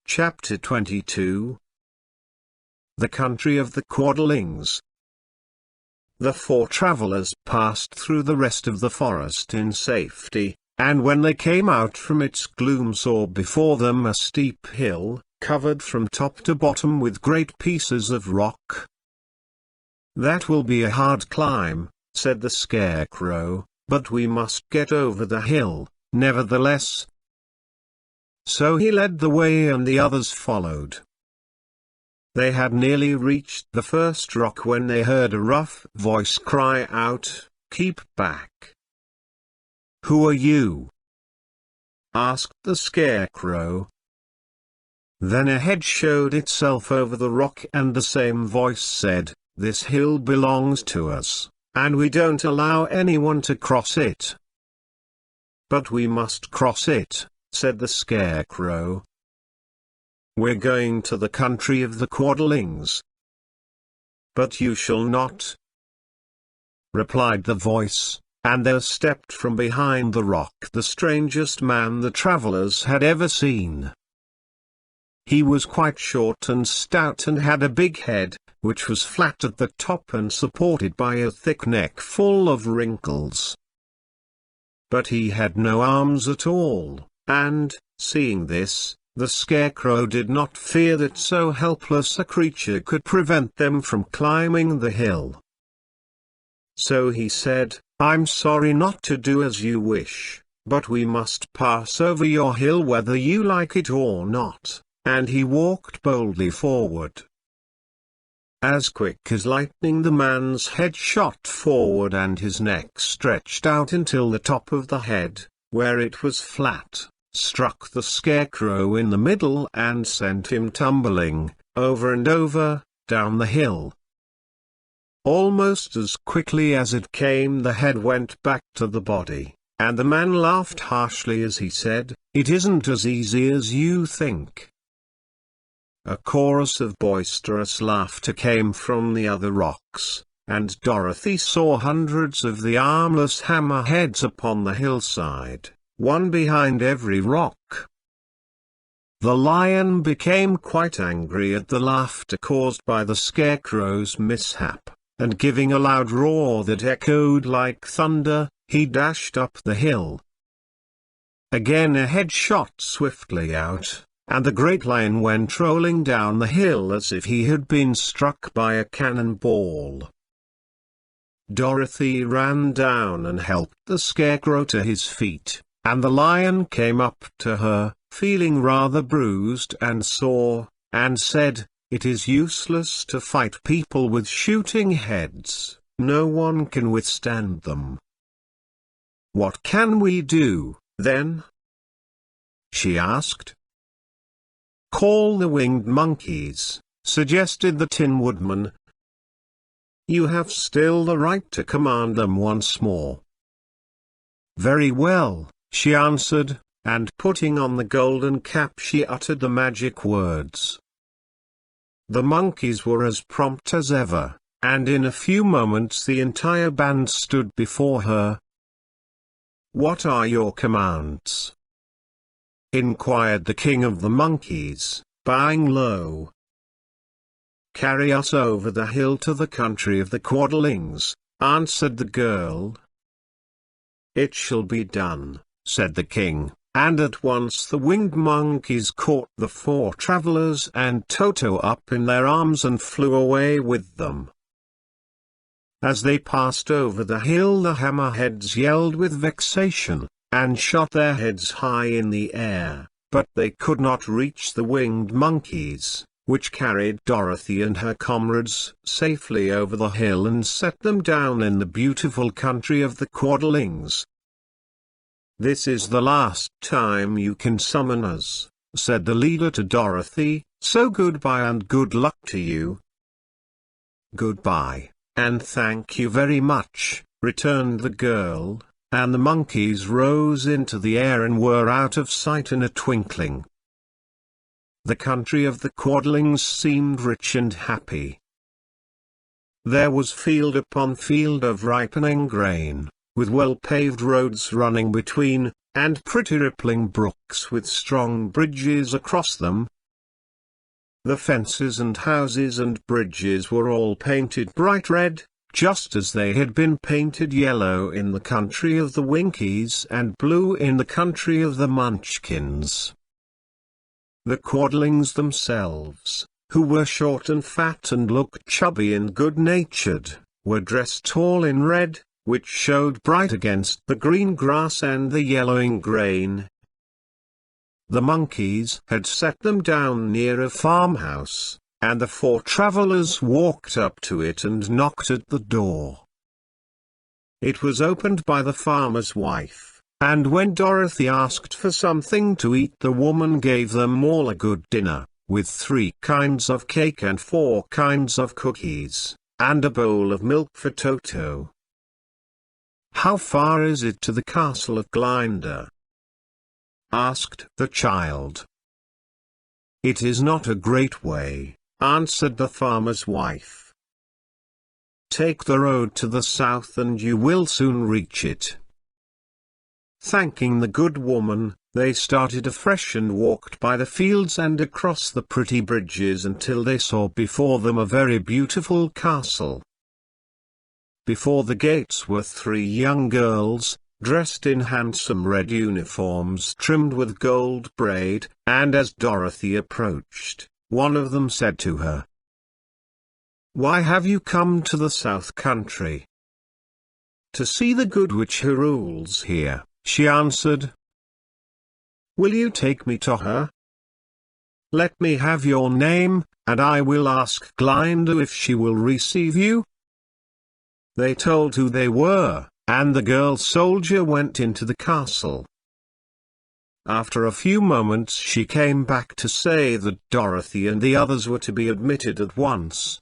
Chapter 22. The Country of the Quadlings. The four travelers passed through the rest of the forest in safety, and when they came out from its gloom saw before them a steep hill, covered from top to bottom with great pieces of rock. "That will be a hard climb," said the Scarecrow, "but we must get over the hill, nevertheless." So he led the way and the others followed. They had nearly reached the first rock when they heard a rough voice cry out, "Keep back!" "Who are you?" asked the Scarecrow. Then a head showed itself over the rock and the same voice said, "This hill belongs to us, and we don't allow anyone to cross it." "But we must cross it," said the Scarecrow. "We're going to the country of the Quadlings." "But you shall not," replied the voice, and there stepped from behind the rock the strangest man the travelers had ever seen. He was quite short and stout and had a big head, which was flat at the top and supported by a thick neck full of wrinkles. But he had no arms at all. And, seeing this, the Scarecrow did not fear that so helpless a creature could prevent them from climbing the hill. So he said, "I'm sorry not to do as you wish, but we must pass over your hill whether you like it or not," and he walked boldly forward. As quick as lightning the man's head shot forward and his neck stretched out until the top of the head, where it was flat, struck the Scarecrow in the middle and sent him tumbling, over and over, down the hill. Almost as quickly as it came the head went back to the body, and the man laughed harshly as he said, "It isn't as easy as you think." A chorus of boisterous laughter came from the other rocks, and Dorothy saw hundreds of the armless hammerheads upon the hillside, one behind every rock. The lion became quite angry at the laughter caused by the Scarecrow's mishap, and giving a loud roar that echoed like thunder, he dashed up the hill. Again a head shot swiftly out, and the great lion went rolling down the hill as if he had been struck by a cannonball. Dorothy ran down and helped the Scarecrow to his feet, and the lion came up to her, feeling rather bruised and sore, and said, "It is useless to fight people with shooting heads, no one can withstand them." "What can we do, then?" she asked. "Call the winged monkeys," suggested the Tin Woodman. "You have still the right to command them once more." "Very well," she answered, and putting on the golden cap she uttered the magic words. The monkeys were as prompt as ever, and in a few moments the entire band stood before her. "What are your commands?" inquired the king of the monkeys, bowing low. "Carry us over the hill to the country of the Quadlings," answered the girl. "It shall be done," said the king, and at once the winged monkeys caught the four travelers and Toto up in their arms and flew away with them. As they passed over the hill the hammerheads yelled with vexation, and shot their heads high in the air, but they could not reach the winged monkeys, which carried Dorothy and her comrades safely over the hill and set them down in the beautiful country of the Quadlings. "This is the last time you can summon us," said the leader to Dorothy, "so goodbye and good luck to you." "Goodbye, and thank you very much," returned the girl, and the monkeys rose into the air and were out of sight in a twinkling. The country of the Quadlings seemed rich and happy. There was field upon field of ripening grain, with well-paved roads running between, and pretty rippling brooks with strong bridges across them. The fences and houses and bridges were all painted bright red, just as they had been painted yellow in the country of the Winkies and blue in the country of the Munchkins. The Quadlings themselves, who were short and fat and looked chubby and good-natured, were dressed all in red, which showed bright against the green grass and the yellowing grain. The monkeys had set them down near a farmhouse, and the four travelers walked up to it and knocked at the door. It was opened by the farmer's wife, and when Dorothy asked for something to eat, the woman gave them all a good dinner, with 3 kinds of cake and 4 kinds of cookies, and a bowl of milk for Toto. "How far is it to the castle of Glinda?" asked the child. "It is not a great way," answered the farmer's wife. "Take the road to the south and you will soon reach it." Thanking the good woman, they started afresh and walked by the fields and across the pretty bridges until they saw before them a very beautiful castle. Before the gates were 3 young girls, dressed in handsome red uniforms trimmed with gold braid, and as Dorothy approached, one of them said to her, "Why have you come to the South Country?" "To see the good witch who rules here," she answered. "Will you take me to her?" "Let me have your name, and I will ask Glinda if she will receive you." They told who they were, and the girl soldier went into the castle. After a few moments she came back to say that Dorothy and the others were to be admitted at once,